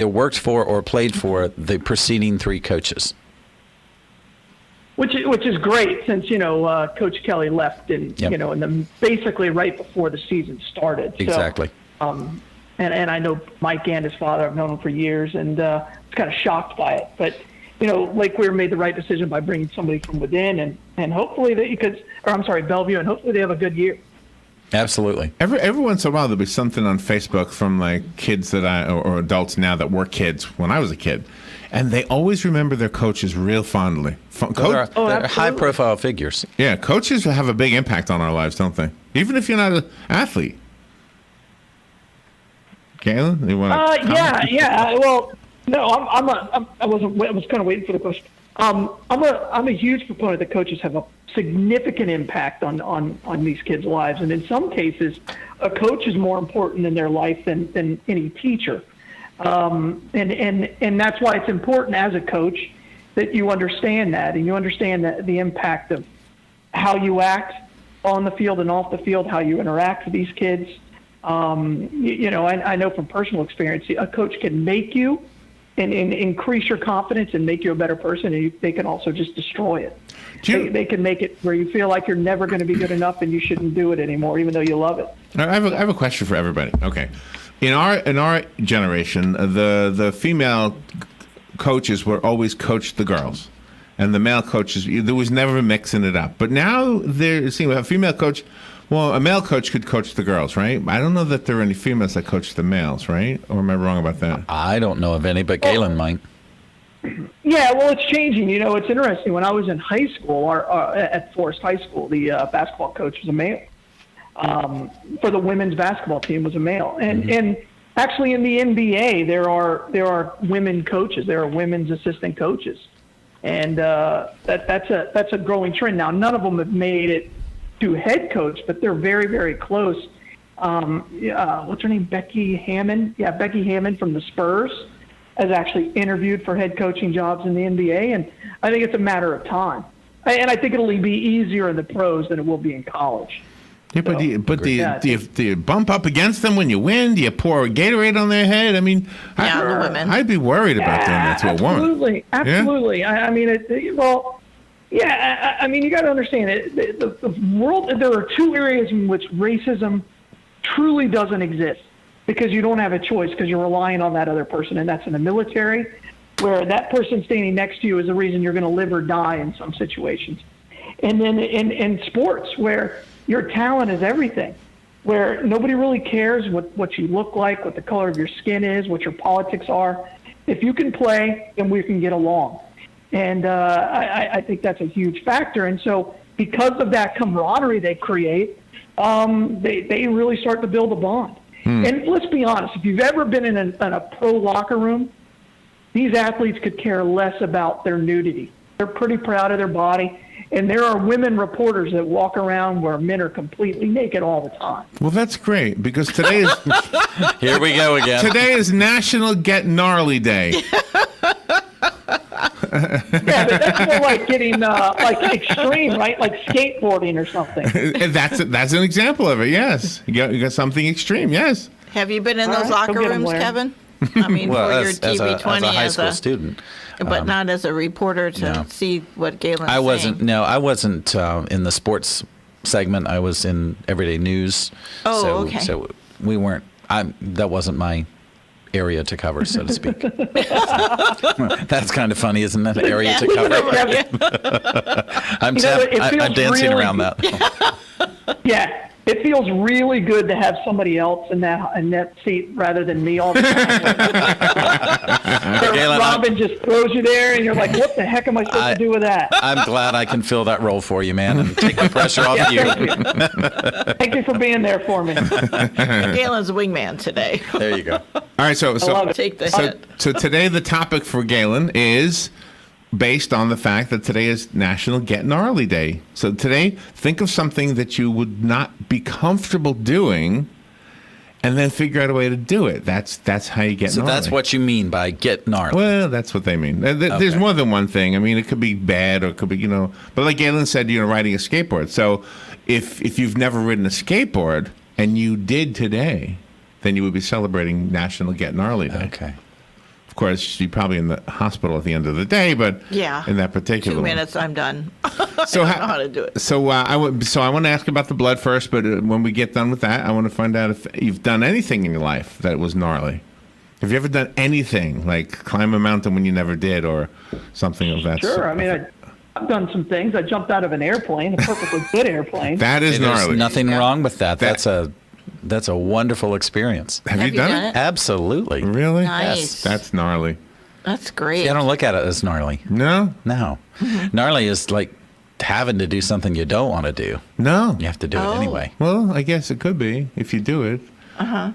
worked for or played for the preceding three coaches. Which is great since, Coach Kelly left basically right before the season started. Exactly. So, and I know Mike and his father. I've known him for years, and I was kind of shocked by it. But, Lake Weir made the right decision by bringing somebody from within, and hopefully Bellevue, and hopefully they have a good year. Absolutely. Every once in a while there'll be something on Facebook from like kids or adults now that were kids when I was a kid, and they always remember their coaches real fondly. They're high-profile figures. Yeah, coaches have a big impact on our lives, don't they? Even if you're not an athlete. Galen, you want to? Yeah. Well, no, I was kind of waiting for the question. I'm a huge proponent that coaches have a significant impact on these kids' lives, and in some cases, a coach is more important in their life than any teacher. And that's why it's important as a coach that you understand that, and you understand the impact of how you act on the field and off the field, how you interact with these kids. I know from personal experience, a coach can make you and increase your confidence and make you a better person, and they can also just destroy it. They can make it where you feel like you're never going to be good enough and you shouldn't do it anymore, even though you love it. I have a question for everybody. Okay, in our generation, the female coaches were always coached the girls, and the male coaches, there was never mixing it up. But now a female coach. Well, a male coach could coach the girls, right? I don't know that there are any females that coach the males, right? Or am I wrong about that? I don't know of any, but Galen might. Yeah, well, it's changing. It's interesting. When I was in high school, at Forest High School, the basketball coach was a male. For the women's basketball team was a male. And actually in the NBA, there are women coaches. There are women's assistant coaches. And that's a growing trend. Now, none of them have made it to head coach, but they're very, very close. What's her name? Becky Hammond? Yeah, Becky Hammond from the Spurs has actually interviewed for head coaching jobs in the NBA, and I think it's a matter of time. And I think it'll be easier in the pros than it will be in college. Yeah, do you bump up against them when you win? Do you pour Gatorade on their head? I mean, the women. I'd be worried about doing that to a woman. Absolutely. Yeah? You got to understand it. The world. There are two areas in which racism truly doesn't exist because you don't have a choice because you're relying on that other person, and that's in the military, where that person standing next to you is the reason you're going to live or die in some situations, and then in sports where your talent is everything, where nobody really cares what you look like, what the color of your skin is, what your politics are. If you can play, then we can get along. And I think that's a huge factor. And so because of that camaraderie they create, they really start to build a bond. And let's be honest, if you've ever been in a pro locker room, these athletes could care less about their nudity. They're pretty proud of their body. And there are women reporters that walk around where men are completely naked all the time. Well, that's great because today is... Here we go again. Today is National Get Gnarly Day. Yeah, but that's more like getting extreme, right? Like skateboarding or something. That's an example of it. Yes, you got something extreme. Yes. Have you been in those locker rooms, Kevin? I mean, well, for your as TV20 a high school student, but not as a reporter to see what Galen's saying. I wasn't in the sports segment. I was in everyday news. Oh, okay. So we weren't. That wasn't my area to cover, so to speak. That's kind of funny, isn't it? Area to cover. I'm dancing around that. Yeah. It feels really good to have somebody else in that seat rather than me all the time. Galen, Robin just throws you there, and you're like, what the heck am I supposed to do with that? I'm glad I can fill that role for you, man, and take the pressure off of you. Thank you for being there for me. Galen's wingman today. There you go. All right, so take the hit. So today the topic for Galen is based on the fact that today is National Get Gnarly Day. So today, think of something that you would not be comfortable doing, and then figure out a way to do it. That's how you get gnarly. So that's what you mean by get gnarly. Well, that's what they mean. There's more than one thing. I mean, it could be bad or it could be, but like Galen said, riding a skateboard. So if you've never ridden a skateboard and you did today, then you would be celebrating National Get Gnarly Day. Okay. Of course, you're probably in the hospital at the end of the day, but Yeah. in that particular 2 one. minutes, I'm done. So I don't know how to do it. So I want to ask about the blood first, but when we get done with that, I want to find out if you've done anything in your life that was gnarly. Have you ever done anything like climb a mountain when you never did, or something of that sort? Sure. I mean, I've done some things. I jumped out of an airplane, a perfectly good airplane. That is There's gnarly. nothing wrong with that. That's a wonderful experience. Have you done it? Absolutely. Really? Nice. That's gnarly. That's great. I don't look at it as gnarly. No, No. Gnarly is like having to do something you don't want to do. no. You have to do Oh. it anyway. Well, I guess it could be if you do it.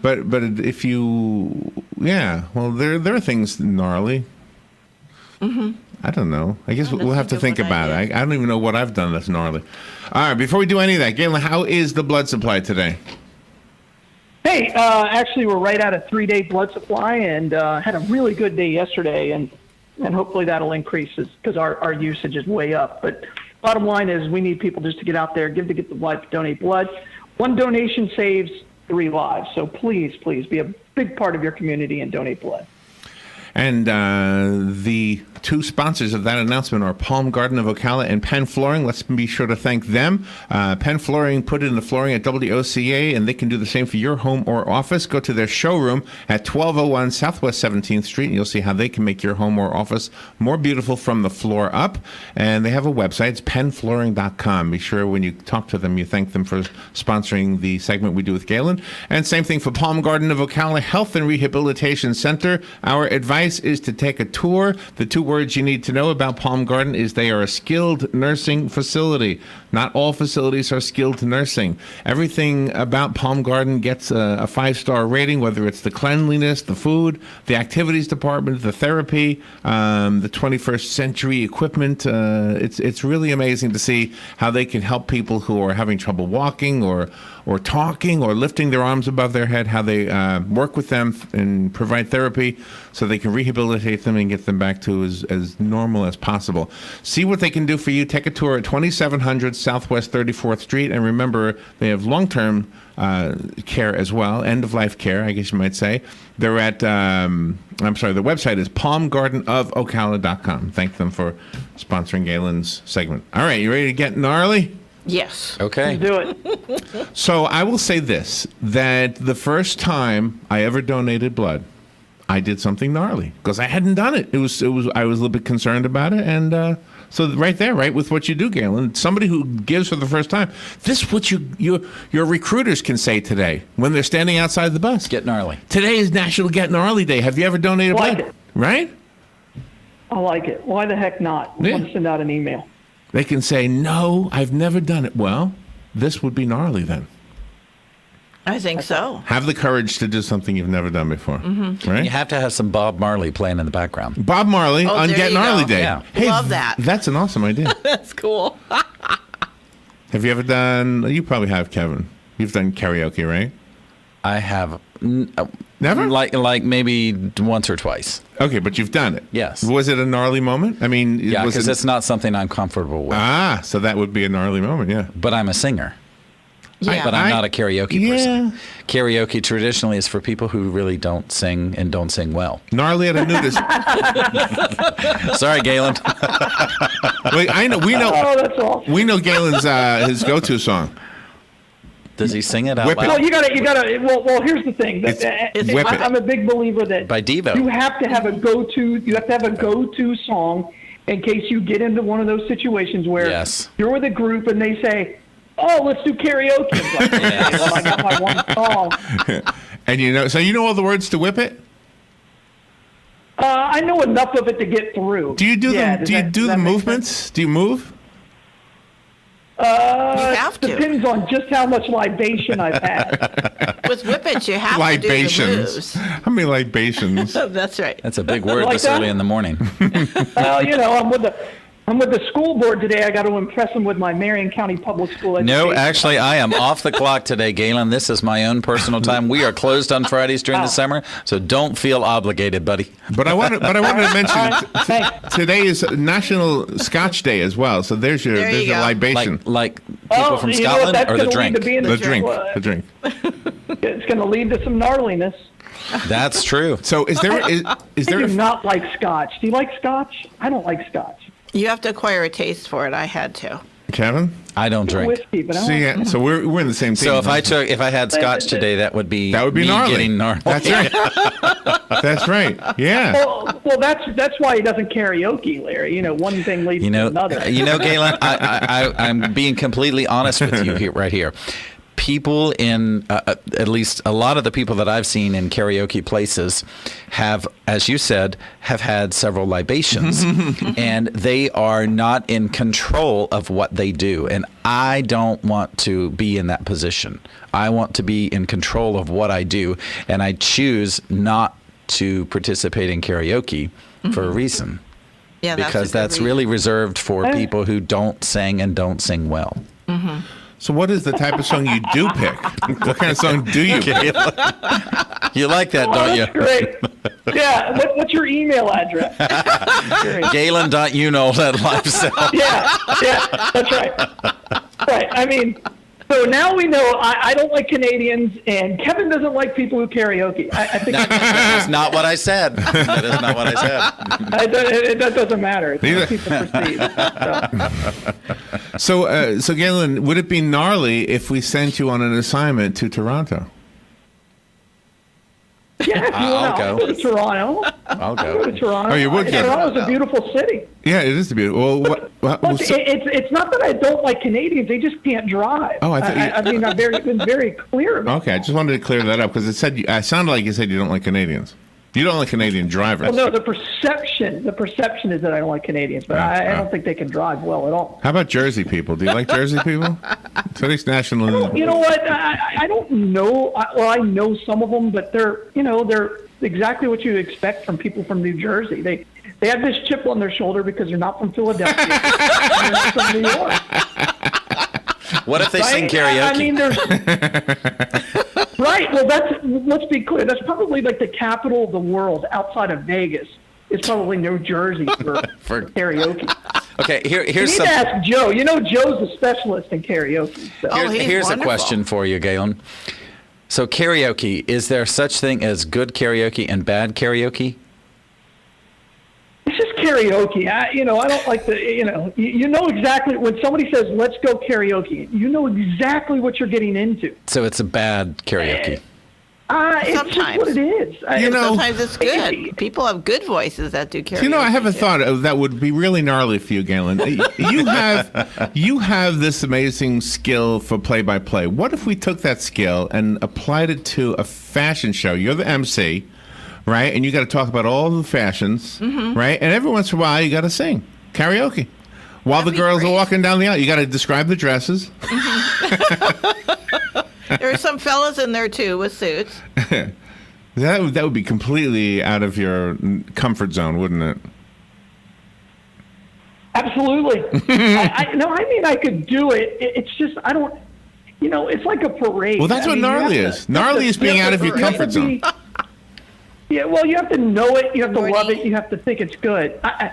But if you, well, there are things gnarly. I don't know. I guess we'll have to think what I about it. did. I don't even know what I've done that's gnarly. All right, before we do any of that, Galen, how is the blood supply today? Hey, actually, we're right at a 3-day blood supply, and had a really good day yesterday, and hopefully that'll increase because our usage is way up. But bottom line is, we need people just to get out there, give to get the blood, donate blood. One donation saves 3 lives, so please be a big part of your community and donate blood. And the two sponsors of that announcement are Palm Garden of Ocala and Penn Flooring. Let's be sure to thank them. Penn Flooring put in the flooring at WOCA, and they can do the same for your home or office. Go to their showroom at 1201 Southwest 17th Street, and you'll see how they can make your home or office more beautiful from the floor up. And they have a website. It's pennflooring.com. Be sure when you talk to them, you thank them for sponsoring the segment we do with Galen. And same thing for Palm Garden of Ocala Health and Rehabilitation Center. Our advice is to take a tour. The 2 words you need to know about Palm Garden is they are a skilled nursing facility. Not all facilities are skilled nursing. Everything about Palm Garden gets a 5-star rating, whether it's the cleanliness, the food, the activities department, the therapy, the 21st century equipment. It's really amazing to see how they can help people who are having trouble walking or talking or lifting their arms above their head, how they work with them and provide therapy so they can rehabilitate them and get them back to as normal as possible. See what they can do for you. Take a tour at 2700 Southwest 34th Street. And remember, they have long-term care as well, end-of-life care, I guess you might say. They're at, the website is palmgardenofocala.com. Thank them for sponsoring Galen's segment. All right, you ready to get gnarly? Yes. Okay. Do it. So I will say this, that the first time I ever donated blood, I did something gnarly because I hadn't done it. I was a little bit concerned about it. And so right there, right with what you do, Galen, somebody who gives for the first time, this is what your recruiters can say today when they're standing outside the bus. Get gnarly. Today is National Get Gnarly Day. Have you ever donated Like blood? it. Right? I like it. Why the heck not? Yeah. Want to send out an email. They can say, no, I've never done it. Well, this would be gnarly then. I think so. Have the courage to do something you've never done before. Right? You have to have some Bob Marley playing in the background. Bob Marley Oh, on there Get you Gnarly go. Day. Yeah. Love that. That's an awesome idea. That's cool. Have you ever done, you probably have, Kevin. You've done karaoke, right? I have Never? like maybe once or twice. Okay, but you've done it. Yes. Was it a gnarly moment? I mean, Yeah, was because it, it's not something I'm comfortable with. so that would be a gnarly moment, yeah. But I'm a singer. Yeah. But I'm not a karaoke Yeah. person. Karaoke traditionally is for people who really don't sing and don't sing well. Gnarly at a nudist. Sorry, Galen. Wait, I know. Oh, that's awesome. We know Galen's his go-to song. Does he sing it out Whip it. Well, loud? you gotta. Well, here's the thing. It's Whip It. I'm a big believer that By Devo. you have to have a go-to. You have to have a go-to song in case you get into one of those situations where Yes. you're with a group and they say, "Oh, let's do karaoke." It's like, okay, well, I got my one song. And so you know all the words to Whip It? I know enough of it to get through. Do you do Yeah, the does that make movements? sense? Do you move? You have to. Depends on just how much libation I've had. With whippets, you have to do the Libations. moves. How many libations? That's right. That's a big word Like this that? early in the morning. Well, I'm with the school board today. I got to impress them with my Marion County Public School education. No, actually, I am off the clock today, Galen. This is my own personal time. We are closed on Fridays during the summer, so don't feel obligated, buddy. But I wanted to mention Thanks. today is National Scotch Day as well. So there's your There you go. libation. Like people from you know what Scotland that's or the gonna lead drink? to being The drink. It's going to lead to some gnarliness. That's true. So is there I do not like Scotch. Do you like Scotch? I don't like Scotch. You have to acquire a taste for it. I had to. Kevin? I don't drink. Whiskey, but I So, don't. so we're in the same team. So if I had Scotch today, that would be me gnarly. getting gnarly. That's right. That's right. Yeah. Well, that's why he doesn't karaoke, Larry. You know, one thing leads to another. Galen, I'm being completely honest with you right here. People in, at least a lot of the people that I've seen in karaoke places have, as you said, have had several libations and they are not in control of what they do. And I don't want to be in that position. I want to be in control of what I do. And I choose not to participate in karaoke for a reason. Yeah, because that's really reserved for people who don't sing and don't sing well. Mm-hmm. So what is the type of song you do pick? What kind of song do you pick? You like that, don't you? That's great. Yeah. What's your email address? Galen.Unold at LifeSouth. Yeah, that's right. Right. I mean, so now we know I don't like Canadians, and Kevin doesn't like people who karaoke. I think That's not what I said. That is not what I said. that doesn't matter. It's how people perceive. So Galen, would it be gnarly if we sent you on an assignment to Toronto? Yeah, I'll go. I'll go to Toronto. I'll I'll go to Toronto. Oh, you would go. Toronto's a beautiful city. Yeah, it is beautiful. Well, Look, it's not that I don't like Canadians; they just can't drive. Oh, I thought I mean, I've been very clear about okay, I just wanted to clear that up because it sounded like you said you don't like Canadians. You don't like Canadian drivers. Well, no, the perception is that I don't like Canadians, but I don't think they can drive well at all. How about Jersey people? Do you like Jersey people? Today's national. You know what? I don't know. I know some of them, but they're exactly what you expect from people from New Jersey. They have this chip on their shoulder because they're not from Philadelphia. They're not from New York. What if they sing karaoke? I mean, there's right. Well, let's be clear. That's probably like the capital of the world outside of Vegas. It's probably New Jersey for karaoke. Okay, here's you need some. to ask Joe. You know, Joe's a specialist in karaoke. So. Here's a question for you, Galen. So karaoke, is there such thing as good karaoke and bad karaoke? It's just karaoke. I don't like the, you know exactly when somebody says, let's go karaoke, you know exactly what you're getting into. So it's a bad karaoke. It's just what it is. Sometimes it's good. People have good voices that do karaoke. I have a thought that would be really gnarly for you, Galen. You have this amazing skill for play-by-play. What if we took that skill and applied it to a fashion show? You're the MC, right? And you got to talk about all the fashions, right? And every once in a while, you got to sing karaoke while the girls are walking down the aisle. You got to describe the dresses. There are some fellas in there too with suits. That would be completely out of your comfort zone, wouldn't it? Absolutely. I could do it. It's just I don't. It's like a parade. Well, that's what gnarly is. Gnarly is being out of your comfort zone. Yeah, well, you have to know it. You have to love it. You have to think it's good. I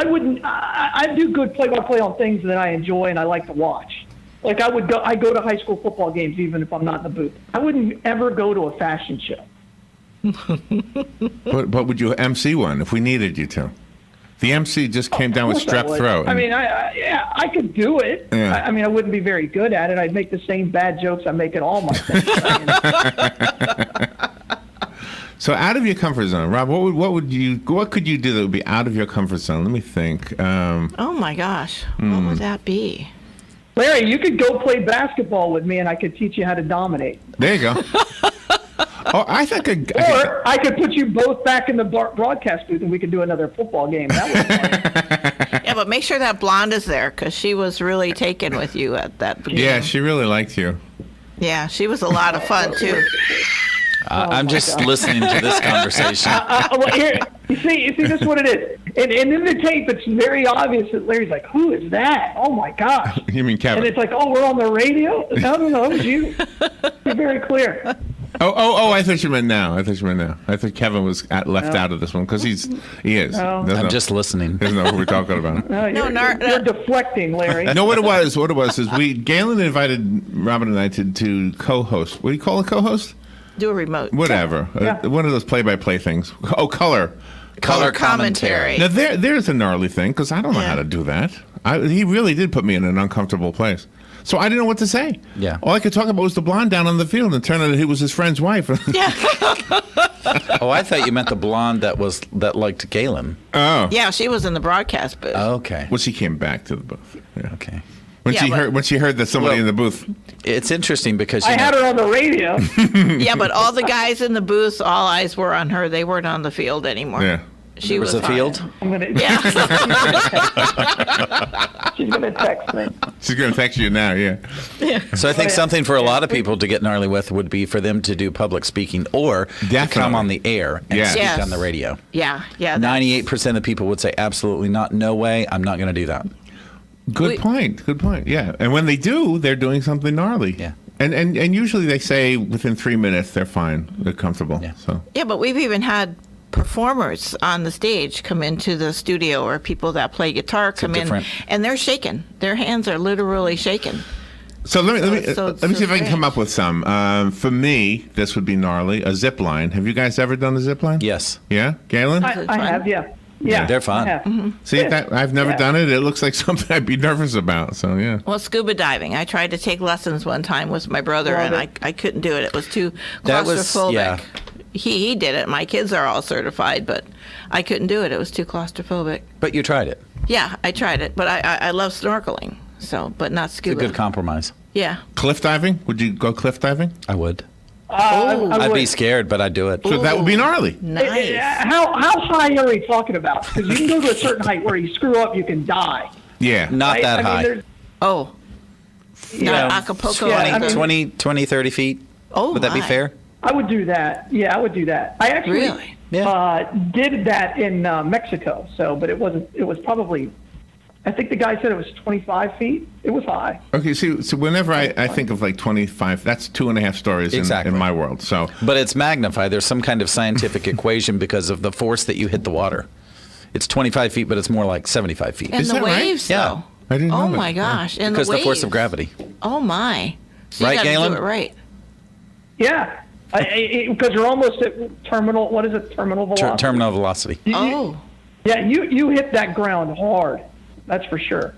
wouldn't. I do good play-by-play on things that I enjoy and I like to watch. Like I go to high school football games even if I'm not in the booth. I wouldn't ever go to a fashion show. But would you MC one if we needed you to? The MC just came down with strep throat. I mean, I could do it. Yeah. I mean, I wouldn't be very good at it. I'd make the same bad jokes I make at all my things. So out of your comfort zone, Rob, what could you do that would be out of your comfort zone? Let me think. Oh my gosh, what would that be? Larry, you could go play basketball with me, and I could teach you how to dominate. There you go. I think I could put you both back in the broadcast booth, and we could do another football game. That would be fun. Yeah, but make sure that blonde is there because she was really taken with you at that beginning. Yeah, she really liked you. Yeah, she was a lot of fun too. I'm just listening to this conversation. Well, here, you see, this is what it is. And in the tape, it's very obvious that Larry's like, who is that? Oh, my gosh. You mean Kevin? And it's like, oh, we're on the radio? No, it was you. You're very clear. Oh, I thought you meant now. I thought Kevin was left out of this one because he is. No. I'm just listening. Doesn't know who we're talking about. You're deflecting, Larry. No, what it was is Galen invited Robin and I to co-host. What do you call a co-host? Do a remote. Whatever. Yeah. One of those play-by-play things. Oh, color. Color commentary. Now there's a gnarly thing because I don't know how to do that. He really did put me in an uncomfortable place. So I didn't know what to say. Yeah. All I could talk about was the blonde down on the field, and it turned out he was his friend's wife. Yeah. Oh, I thought you meant the blonde that liked Galen. Oh. Yeah, she was in the broadcast booth. Okay. Well, she came back to the booth. Yeah. Okay. When Yeah, she heard that somebody in the booth. It's interesting because I had her on the radio. Yeah, but all the guys in the booth, all eyes were on her. They weren't on the field anymore. Yeah. She was a fine. field. I'm gonna. Yeah. She's gonna text me. She's going to text you now, yeah. So I think something for a lot of people to get gnarly with would be for them to do public speaking or to Definitely. come on the air and Yeah. speak Yes. on the radio. Yeah. 98% of people would say absolutely not, no way, I'm not going to do that. Good point. Yeah. And when they do, they're doing something gnarly. Yeah. And usually they say within 3 minutes they're fine. They're comfortable. Yeah. So Yeah, but we've even had performers on the stage come into the studio, or people that play guitar come in, different- and they're shaking. Their hands are literally shaking. So let me So let me see if I can come up with some. For me, this would be gnarly. A zip line. Have you guys ever done a zip line? Yes. Yeah, Galen. I have, yeah. Yeah, They're fun. I have. See Yeah. that I've never Yeah. done it. It looks like something I'd be nervous about. So yeah. Well, scuba diving. I tried to take lessons one time with my brother, Love and it. I couldn't do it. It was too That was- claustrophobic. yeah. He did it. My kids are all certified, but I couldn't do it. It was too claustrophobic. But you tried it. Yeah, I tried it, but I love snorkeling. So, but not It's a scuba. good compromise. Yeah. Cliff diving. Would you go cliff diving? I would. I I'd would. be scared, but I'd do it. So that would be gnarly. Nice. How high are we talking about? Because you can go to a certain height where you screw up, you can die. Yeah. Not right? that I mean, high. there's- Oh. Not know, Acapulco. yeah, I either. mean- 20, 30 feet. Oh, Would that be my. fair? I would do that. Yeah, I would do that. I actually Really? Yeah. did that in Mexico. So, but it wasn't. It was probably. I think the guy said it was 25 feet. It was high. Okay. So whenever I think of like 25, that's 2.5 stories Exactly. in my world. So But it's magnified. There's some kind of scientific equation because of the force that you hit the water. It's 25 feet, but it's more like 75 feet. And Is the that right? waves, Yeah. though. I didn't know Oh that. my gosh! And Because the the force of waves. gravity. Oh my! So Right, you gotta Galen? do it right. Yeah, because you're almost at terminal. What is it? Terminal velocity. Terminal velocity. Oh. Yeah, you hit that ground hard. That's for sure.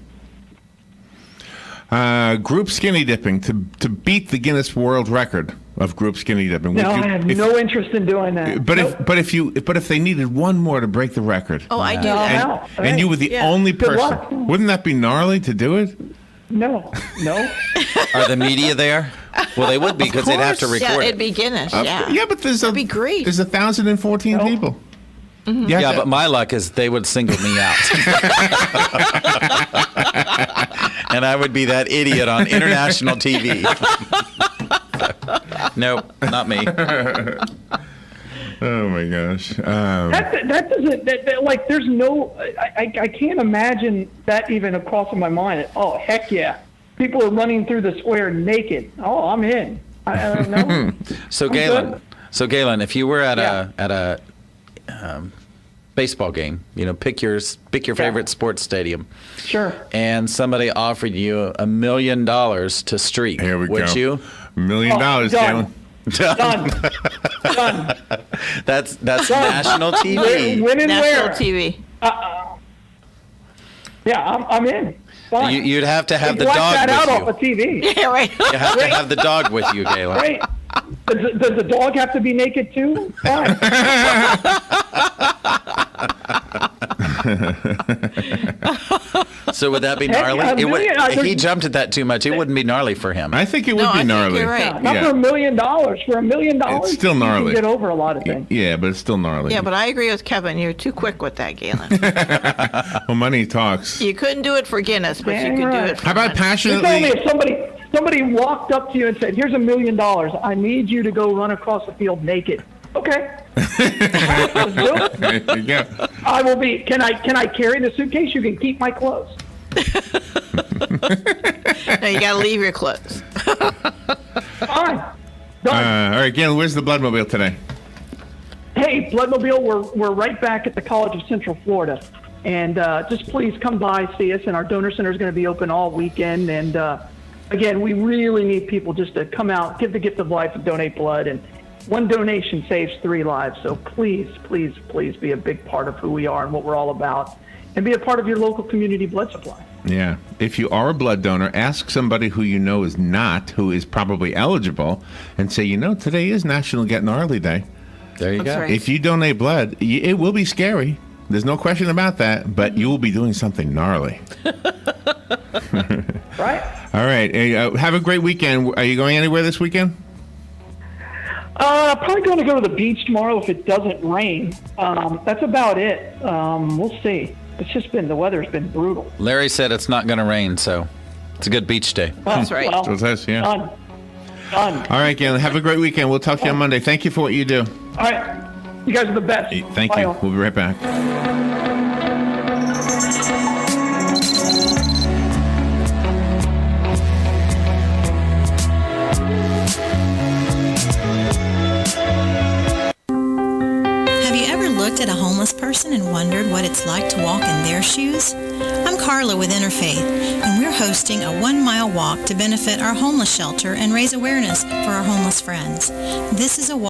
Group skinny dipping to beat the Guinness World Record of group skinny dipping. No, Would you- I have if- no interest in doing that. But Nope. if they needed one more to break the record, Oh, I do No, that. no. and you were the Yeah. only Good person, luck. wouldn't that be gnarly to do it? No. Are the media there? Well, they would be because they'd have to course. Yeah, record it'd it. be Guinness. Of Yeah. cou- yeah, but there's That'd be great. There's 1,014 No. people. Yeah, but my luck is they would single me out. And I would be that idiot on international TV. Nope, not me. Oh my gosh. That doesn't. Like, there's no. I can't imagine that even crossing my mind. Oh, heck yeah! People are running through the square naked. Oh, I'm in. I don't know. So I'm Galen, good. if you were at Yeah. a baseball game, pick your favorite sports stadium, Sure. and somebody offered you $1 million to streak, Here we would go. you? $1 million, done. Galen. Done. Done. That's national TV. When and National where? TV. Yeah, I'm in. Fine. You'd have to have the Black dog that out with off you. of TV. Yeah, right. You have to have the dog with you, Galen. Right. Does the dog have to be naked too? Fine. So would that be Heck, gnarly? $1 million, If he jumped at that too much, it wouldn't be gnarly for him. I think it would No, I be think gnarly. you're right. Not Yeah. for $1 million. For $1 million, It's still gnarly. You can get over a lot of things. Yeah, but it's still gnarly. Yeah, but I agree with Kevin. You're too quick with that, Galen. Well, money talks. You couldn't do it for Guinness, but you Dang could do right. it for How about money. You tell me passionately? if somebody walked up to you and said, "Here's $1 million. I need you to go run across the field naked." Okay. Let's do it. There you go. I will be. Can I carry the suitcase? You can keep my clothes. No, you got to leave your clothes. Fine. Done. All right, Galen, where's the Bloodmobile today? Hey, Bloodmobile, we're right back at the College of Central Florida, and just please come by, see us. And our donor center is going to be open all weekend. And again, we really need people just to come out, give the gift of life, and donate blood. And one donation saves 3 lives. So please, please, please be a big part of who we are and what we're all about, and be a part of your local community blood supply. Yeah. If you are a blood donor, ask somebody who you know is not, who is probably eligible, and say, today is National Get Gnarly Day. There you That's go. right. If you donate blood, it will be scary. There's no question about that, but you will be doing something gnarly. Right? All right. Have a great weekend. Are you going anywhere this weekend? Probably going to go to the beach tomorrow if it doesn't rain. That's about it. We'll see. It's just the weather's been brutal. Larry said it's not going to rain, so it's a good beach day. That's right. Well, So that's, yeah. done. All right, Galen. Have a great weekend. We'll talk to you on Monday. Thank you for what you do. All right. You guys are the best. Thank Bye you. all. We'll be right back. Have you ever looked at a homeless person and wondered what it's like to walk in their shoes? I'm Carla with Interfaith, and we're hosting a 1-mile walk to benefit our homeless shelter and raise awareness for our homeless friends. This is a walk